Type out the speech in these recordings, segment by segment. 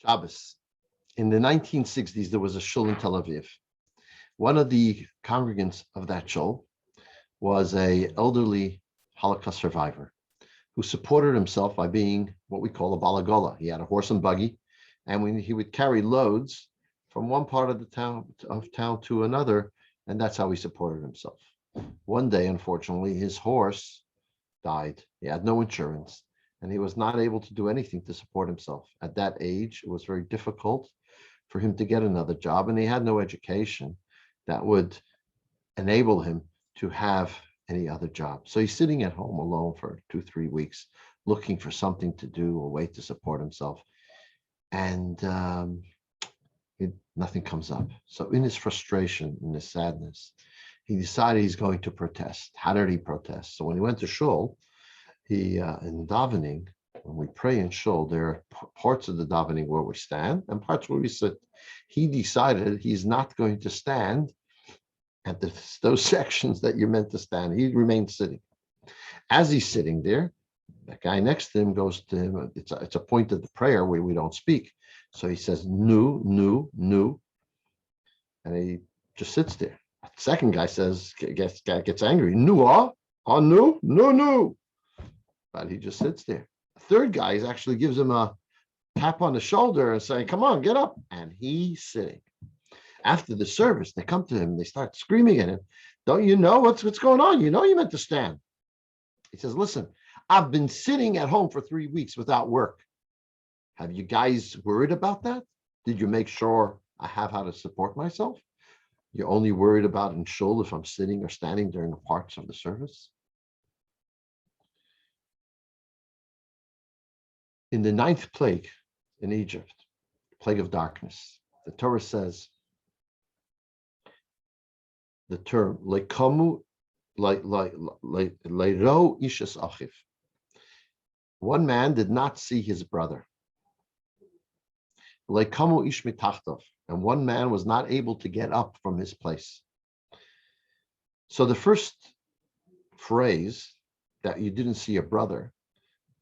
Shabbos. In the 1960s, there was a shul in Tel Aviv. One of the congregants of that shul was an elderly Holocaust survivor who supported himself by being what we call a balagola. He had a horse and buggy, and when he would carry loads from one part of the town to another, and that's how he supported himself. One day, unfortunately, his horse died. He had no insurance, and he was not able to do anything to support himself. At that age, it was very difficult for him to get another job, and he had no education that would enable him to have any other job. So he's sitting at home alone for 2-3 weeks, looking for something to do, a way to support himself. And nothing comes up. So in his frustration, in his sadness, he decided he's going to protest. How did he protest? So when he went to shul, he in davening, when we pray in shul, there are parts of the davening where we stand and parts where we sit. He decided he's not going to stand at those sections that you're meant to stand. He remained sitting. As he's sitting there, that guy next to him goes to him. It's a point of the prayer where we don't speak. So he says, "Nu, nu, nu," and he just sits there. The second guy gets angry. "Nu, nu, nu, nu," but he just sits there. The third guy actually gives him a tap on the shoulder and saying, "Come on, get up," and he's sitting. After the service, they come to him, they start screaming at him. "Don't you know what's going on? You know you meant to stand." He says, "Listen, I've been sitting at home for 3 weeks without work. Have you guys worried about that? Did you make sure I have how to support myself? You're only worried about in shul if I'm sitting or standing during the parts of the service?" In the 9th plague in Egypt, plague of darkness, the Torah says, the term leikamu leiro ishas achiv. One man did not see his brother. Leikamu ish mitachtav, and one man was not able to get up from his place. So the first phrase, that you didn't see your brother,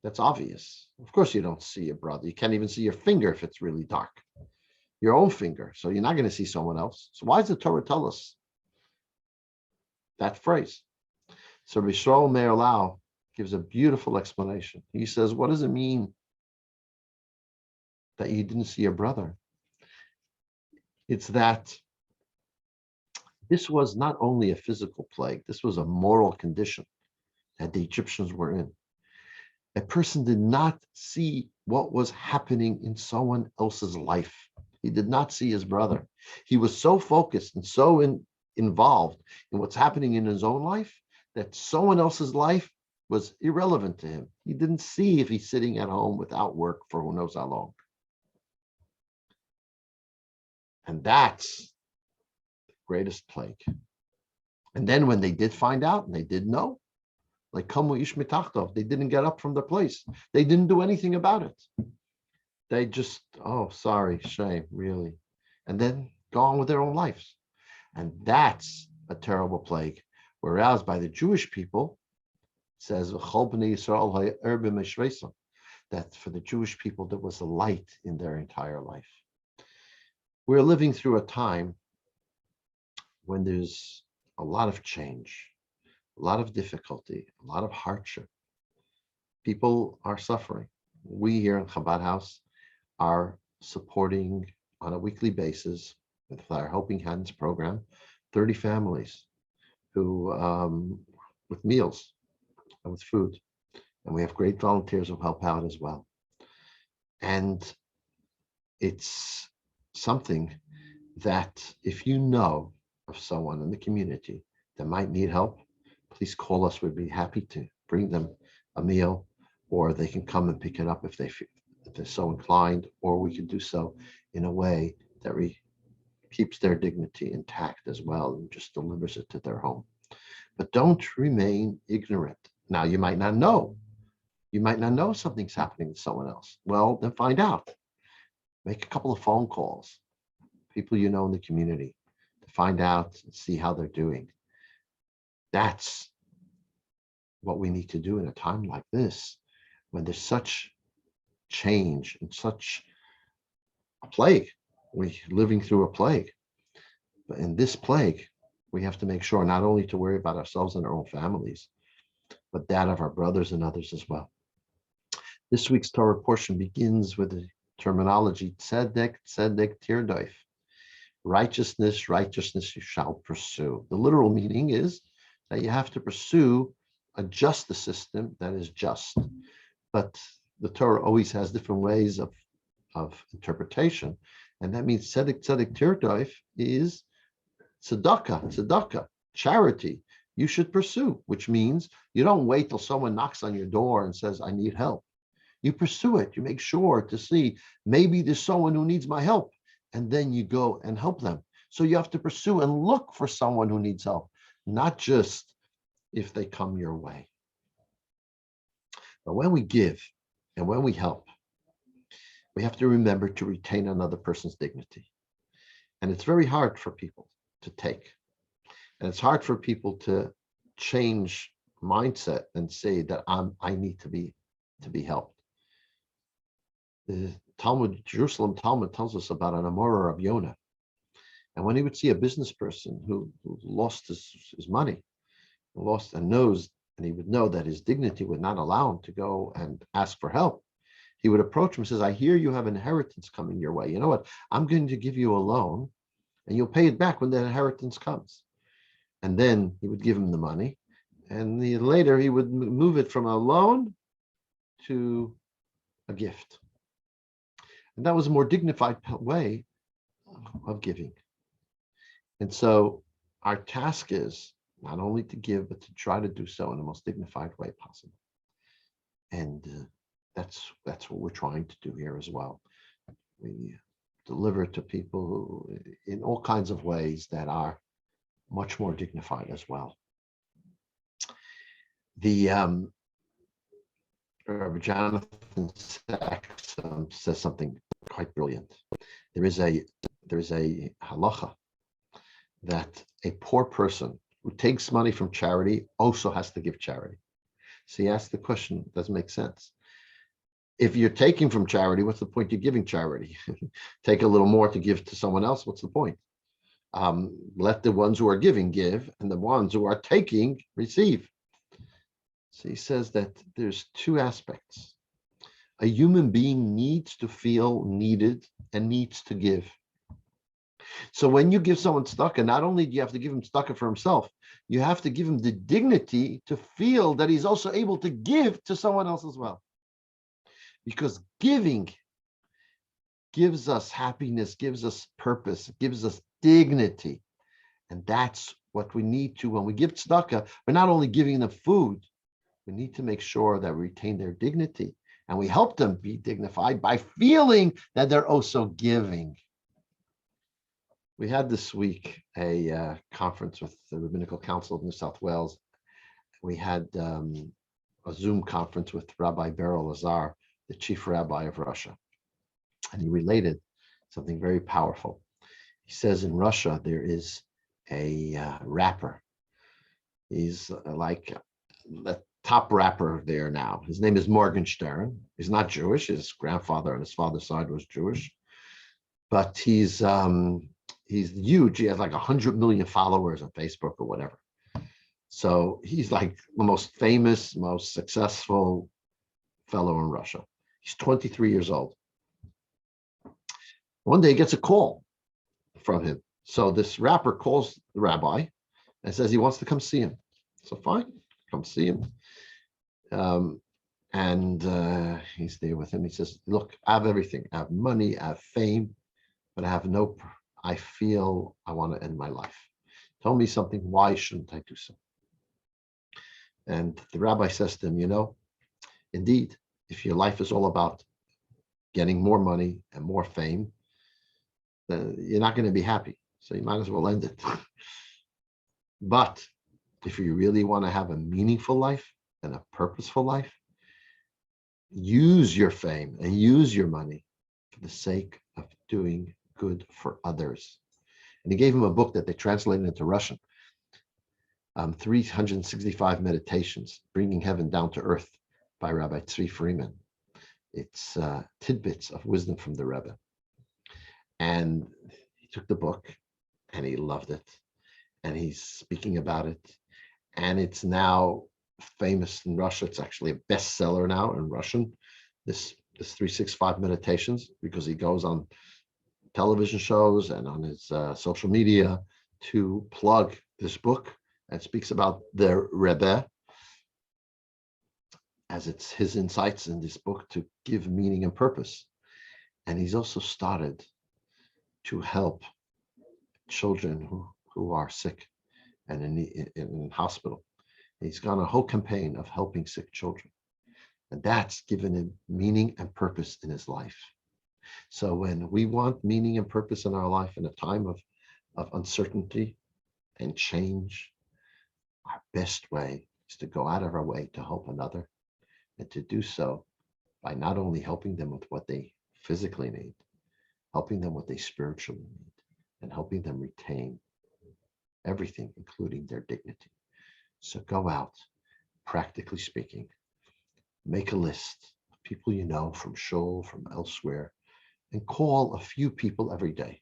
that's obvious. Of course you don't see your brother. You can't even see your finger if it's really dark. Your own finger. So you're not going to see someone else. So why does the Torah tell us that phrase? So Rishon Meir Lau gives a beautiful explanation. He says, what does it mean that you didn't see your brother? It's that this was not only a physical plague, this was a moral condition that the Egyptians were in. A person did not see what was happening in someone else's life. He did not see his brother. He was so focused and so involved in what's happening in his own life that someone else's life was irrelevant to him. He didn't see if he's sitting at home without work for who knows how long. And that's the greatest plague. And then when they did find out and they did know, like kamu ish mitachtav, they didn't get up from their place. They didn't do anything about it. They just, oh, sorry, shame, really. And then go on with their own lives. And that's a terrible plague. Whereas by the Jewish people, it says, that for the Jewish people, there was a light in their entire life. We're living through a time when there's a lot of change, a lot of difficulty, a lot of hardship. People are suffering. We here in Chabad House are supporting on a weekly basis with our Helping Hands program, 30 families who, with meals and with food. And we have great volunteers who help out as well. And it's something that if you know of someone in the community that might need help, please call us. We'd be happy to bring them a meal, or they can come and pick it up if they're so inclined, or we can do so in a way that keeps their dignity intact as well and just delivers it to their home. But don't remain ignorant. Now, you might not know. You might not know something's happening to someone else. Well, then find out. Make a couple of phone calls, people you know in the community, to find out and see how they're doing. That's what we need to do in a time like this, when there's such change and such a plague. We're living through a plague. But in this plague, we have to make sure not only to worry about ourselves and our own families, but that of our brothers and others as well. This week's Torah portion begins with the terminology tzedek, tzedek, tirdoif. Righteousness, righteousness you shall pursue. The literal meaning is that you have to pursue a justice system that is just. But the Torah always has different ways of interpretation. And that means tzedek, tzedek, tirdoif is tzedakah, charity. You should pursue, which means you don't wait till someone knocks on your door and says, I need help. You pursue it. You make sure to see, maybe there's someone who needs my help. And then you go and help them. So you have to pursue and look for someone who needs help, not just if they come your way. But when we give and when we help, we have to remember to retain another person's dignity. And it's very hard for people to take. And it's hard for people to change mindset and say that I need to be helped. The Jerusalem Talmud tells us about an Amora of Yonah. And when he would see a business person who lost his money, lost and knows, and he would know that his dignity would not allow him to go and ask for help, he would approach him and says, I hear you have inheritance coming your way. You know what? I'm going to give you a loan and you'll pay it back when the inheritance comes. And then he would give him the money. And later he would move it from a loan to a gift. And that was a more dignified way of giving. And so our task is not only to give, but to try to do so in the most dignified way possible. And that's what we're trying to do here as well. We deliver to people in all kinds of ways that are much more dignified as well. The Rabbi Jonathan Sachs says something quite brilliant. There is a halacha that a poor person who takes money from charity also has to give charity. So he asked the question, doesn't make sense. If you're taking from charity, what's the point of giving charity? Take a little more to give to someone else, what's the point? Let the ones who are giving give, and the ones who are taking receive. So he says that there's two aspects. A human being needs to feel needed and needs to give. So when you give someone tzedakah, not only do you have to give him tzedakah for himself, you have to give him the dignity to feel that he's also able to give to someone else as well. Because giving gives us happiness, gives us purpose, gives us dignity. And that's what we need to, when we give tzedakah, we're not only giving them food, we need to make sure that we retain their dignity. And we help them be dignified by feeling that they're also giving. We had this week a conference with the Rabbinical Council of New South Wales. We had a Zoom conference with Rabbi Beryl Lazar, the chief rabbi of Russia. And he related something very powerful. He says in Russia, there is a rapper. He's like the top rapper there now. His name is Morgenstern. He's not Jewish. His grandfather on his father's side was Jewish. But he's huge. He has like 100 million followers on Facebook or whatever. So he's like the most famous, most successful fellow in Russia. He's 23 years old. One day he gets a call from him. So this rapper calls the rabbi and says he wants to come see him. So fine, come see him. And he's there with him. He says, look, I have everything. I have money, I have fame, but I feel I want to end my life. Tell me something. Why shouldn't I do so? And the rabbi says to him, indeed, if your life is all about getting more money and more fame, then you're not going to be happy. So you might as well end it. But if you really want to have a meaningful life and a purposeful life, use your fame and use your money for the sake of doing good for others. And he gave him a book that they translated into Russian, 365 Meditations, Bringing Heaven Down to Earth by Rabbi Tzvi Freeman. It's tidbits of wisdom from the Rebbe. And he took the book and he loved it. And he's speaking about it. And it's now famous in Russia. It's actually a bestseller now in Russian, this 365 meditations, because he goes on television shows and on his social media to plug this book and speaks about the Rebbe, as it's his insights in this book to give meaning and purpose. And he's also started to help children who are sick and in hospital. He's gone a whole campaign of helping sick children. And that's given him meaning and purpose in his life. So when we want meaning and purpose in our life in a time of uncertainty and change, our best way is to go out of our way to help another, and to do so by not only helping them with what they physically need, helping them what they spiritually need, and helping them retain everything, including their dignity. So go out, practically speaking, make a list of people you know from shul, from elsewhere, and call a few people every day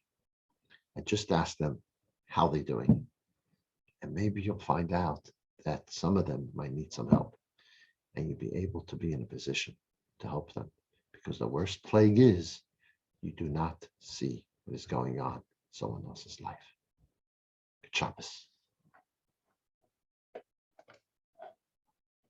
and just ask them how they're doing. And maybe you'll find out that some of them might need some help, and you'll be able to be in a position to help them. Because the worst plague is you do not see what is going on in someone else's life. Good Shabbos.